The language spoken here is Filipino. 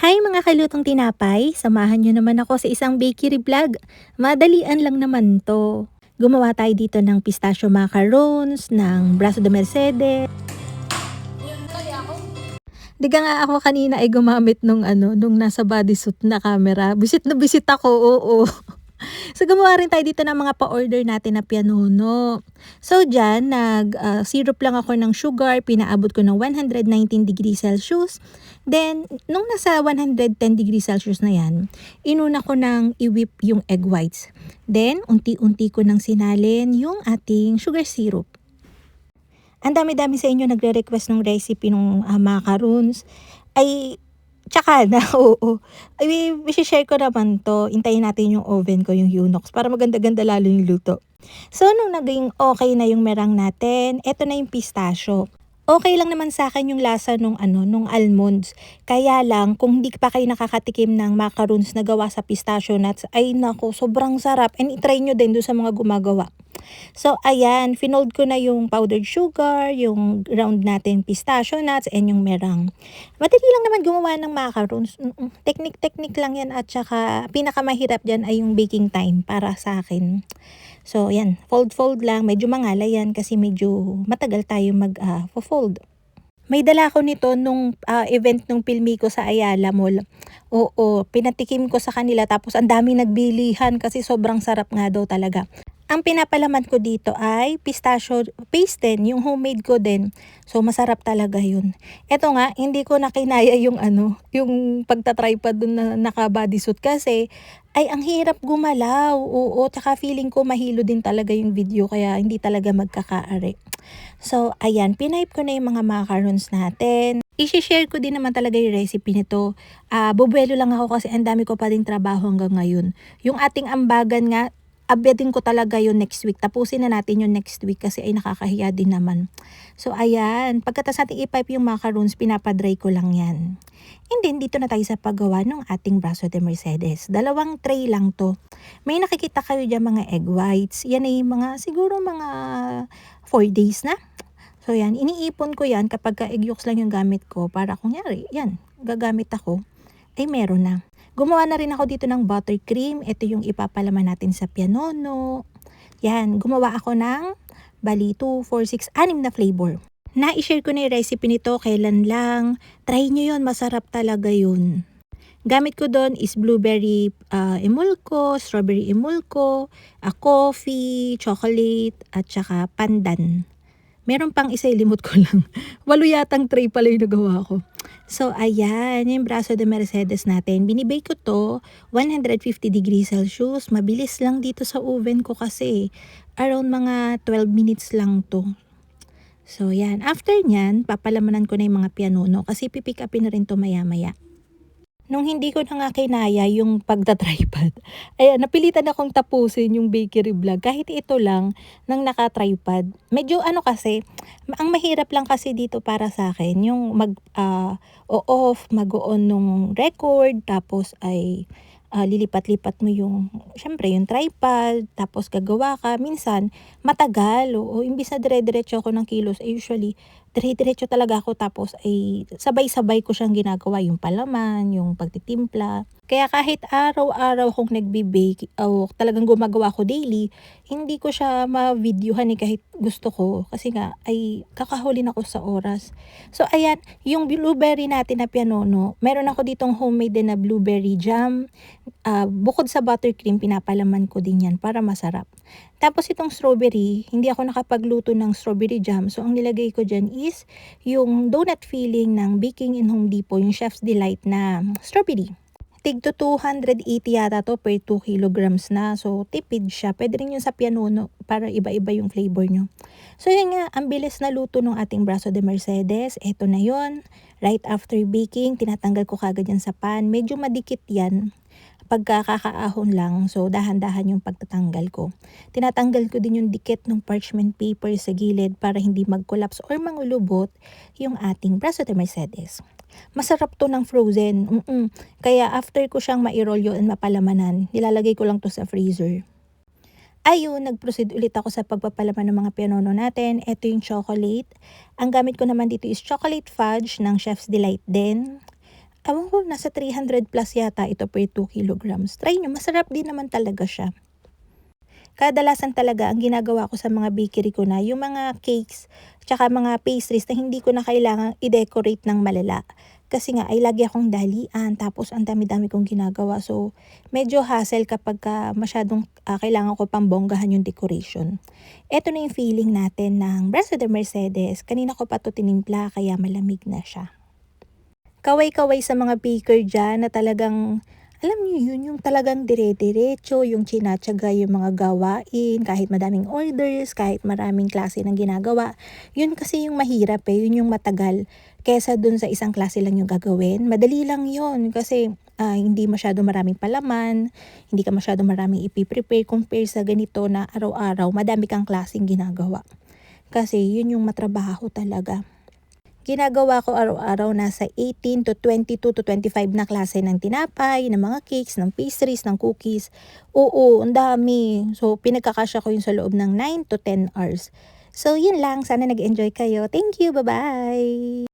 Hi mga kalutong tinapay, samahan nyo naman ako sa isang bakery vlog. Madalian lang naman to. Gumawa tayo dito ng pistachio macarons, ng brazo de Mercedes. Diga nga ako kanina ay gumamit nung nasa bodysuit na camera. Bisit na bisit ako, oo. So, gumawa rin tayo dito ng mga pa-order natin na pianono. So, dyan, syrup lang ako ng sugar, pinaabot ko ng 119 degrees Celsius. Then, nung nasa 110 degrees Celsius na yan, inuna ko ng i-whip yung egg whites. Then, unti-unti ko nang sinalin yung ating sugar syrup. Ang dami-dami sa inyo nagre-request ng recipe ng macaroons. Ay, tsaka na, oo. Ay, share ko naman 'to. Hintayin natin yung oven ko, yung Unox, para maganda-ganda lalo yung luto. So, nung naging okay na yung meringue natin, eto na yung pistachio. Okay lang naman sa akin yung lasa nung almonds. Kaya lang, kung hindi pa kayo nakakatikim ng macaroons na gawa sa pistachio nuts, ay naku, sobrang sarap. And i-try nyo din doon sa mga gumagawa. So, ayan, finold ko na yung powdered sugar, yung ground natin pistachio nuts, and yung meringue. Madali lang naman gumawa ng macarons. Technique lang yan, at saka pinakamahirap dyan ay yung baking time para sa akin. So, yan, fold lang. Medyo mangalay yan kasi medyo matagal tayo mag-fold. May dala ko nito nung event nung Pilmi ko sa Ayala Mall. Oo, pinatikim ko sa kanila tapos ang dami nagbilihan kasi sobrang sarap nga daw talaga. Ang pinapalaman ko dito ay pistachio paste din, yung homemade ko din. So, masarap talaga yun. Eto nga, hindi ko na kinaya yung pagtatripod dun na naka-bodysuit kasi ay ang hirap gumalaw. Oo, tsaka feeling ko mahilo din talaga yung video kaya hindi talaga magkakaari. So, ayan, pinype ko na yung mga macarons natin. I-share ko din naman talaga yung recipe nito. Bubuelo lang ako kasi ang dami ko pa din trabaho hanggang ngayon. Yung ating ambagan nga, abetin ko talaga yung next week. Tapusin na natin yung next week kasi ay nakakahiya din naman. So, ayan. Pagkatas natin i-pipe yung macarons, pinapadry ko lang yan. And then, dito na tayo sa paggawa ng ating brazo de Mercedes. Dalawang tray lang to. May nakikita kayo dyan mga egg whites. Yan ay siguro mga 4 days na. So, yan. Iniipon ko yan kapag egg yolks lang yung gamit ko para kunyari, yan, gagamit ako, ay meron na. Gumawa na rin ako dito ng buttercream. Ito yung ipapalaman natin sa pianono. Yan, gumawa ako ng bali 2, 4, 6, 6 na flavor. Na-share ko na yung recipe nito kailan lang. Try nyo yun, masarap talaga yun. Gamit ko doon is blueberry emulko, strawberry emulko, coffee, chocolate, at saka pandan. Meron pang isa, limot ko lang. 8 yatang tray pala yung nagawa ko. So, ayan, yung brazo de Mercedes natin. Binibake ko to 150 degrees Celsius. Mabilis lang dito sa oven ko kasi around mga 12 minutes lang to. So, yan. After nyan, papalamanan ko na yung mga pianono kasi pipick upin na rin to maya-maya. Nung hindi ko na nga kinaya yung pagta-tripod, ayan, napilitan akong tapusin yung bakery vlog. Kahit ito lang, nang naka-tripod. Medyo kasi, ang mahirap lang kasi dito para sa akin, yung o-off, mag-on nung record, tapos ay lilipat-lipat mo syempre yung tripod, tapos gagawa ka. Minsan, matagal, o imbis na dire-diretso ako ng kilos, usually, dire-diretso talaga ako tapos ay sabay-sabay ko siyang ginagawa, yung palaman, yung pagtitimpla. Kaya kahit araw-araw kong nagbe-bake o talagang gumagawa ko daily, hindi ko siya ma-videohan kahit gusto ko kasi nga ay kakahuli na ako sa oras. So ayan, yung blueberry natin na pianono, meron ako ditong homemade din na blueberry jam. Bukod sa buttercream, pinapalaman ko din yan para masarap. Tapos itong strawberry, hindi ako nakapagluto ng strawberry jam. So, ang nilagay ko dyan is yung donut filling ng Baking in Home Depot, yung Chef's Delight na strawberry. Tig to 280 yata to per 2 kilograms na. So, tipid siya. Pwede rin yun sa pianono para iba-iba yung flavor nyo. So, yun nga, ang bilis na luto ng ating brazo de Mercedes. Ito na yun. Right after baking, tinatanggal ko kagad yan sa pan. Medyo madikit yan pagkakaahon lang, so dahan-dahan yung pagtatanggal ko. Tinatanggal ko din yung dikit ng parchment paper sa gilid para hindi mag-collapse or mangulubot yung ating brazo de Mercedes. Masarap to ng frozen. Kaya after ko siyang ma-roll yun and mapalamanan, nilalagay ko lang to sa freezer. Ayun, nag-proceed ulit ako sa pagpapalaman ng mga pianono natin. Ito yung chocolate. Ang gamit ko naman dito is chocolate fudge ng Chef's Delight din. Ewan ko, nasa 300 plus yata ito per 2 kilograms. Try nyo, masarap din naman talaga siya. Kadalasan talaga ang ginagawa ko sa mga bakery ko na yung mga cakes tsaka mga pastries na hindi ko na kailangang i-decorate ng malala. Kasi nga ay lagi akong dalian tapos ang dami-dami kong ginagawa. So medyo hassle kapagka masyadong kailangan ko pang bonggahan yung decoration. Eto na yung feeling natin ng Brazo de Mercedes. Kanina ko pa 'to tinimpla kaya malamig na siya. Kaway-kaway sa mga baker diyan na talagang, alam niyo yun, yung talagang dire-diretso, yung tinatiyaga yung mga gawain, kahit madaming orders, kahit maraming klase ng ginagawa. Yun kasi yung mahirap yun yung matagal. Kesa dun sa isang klase lang yung gagawin, madali lang yun kasi hindi masyado maraming palaman, hindi ka masyado maraming ipiprepare compare sa ganito na araw-araw, madami kang klaseng ginagawa. Kasi yun yung matrabaho talaga. Ginagawa ko araw-araw nasa 18 to 22 to 25 na klase ng tinapay, ng mga cakes, ng pastries, ng cookies. Oo, ang dami. So, pinagkakasya ko yun sa loob ng 9 to 10 hours. So, yun lang. Sana nag-enjoy kayo. Thank you. Bye-bye!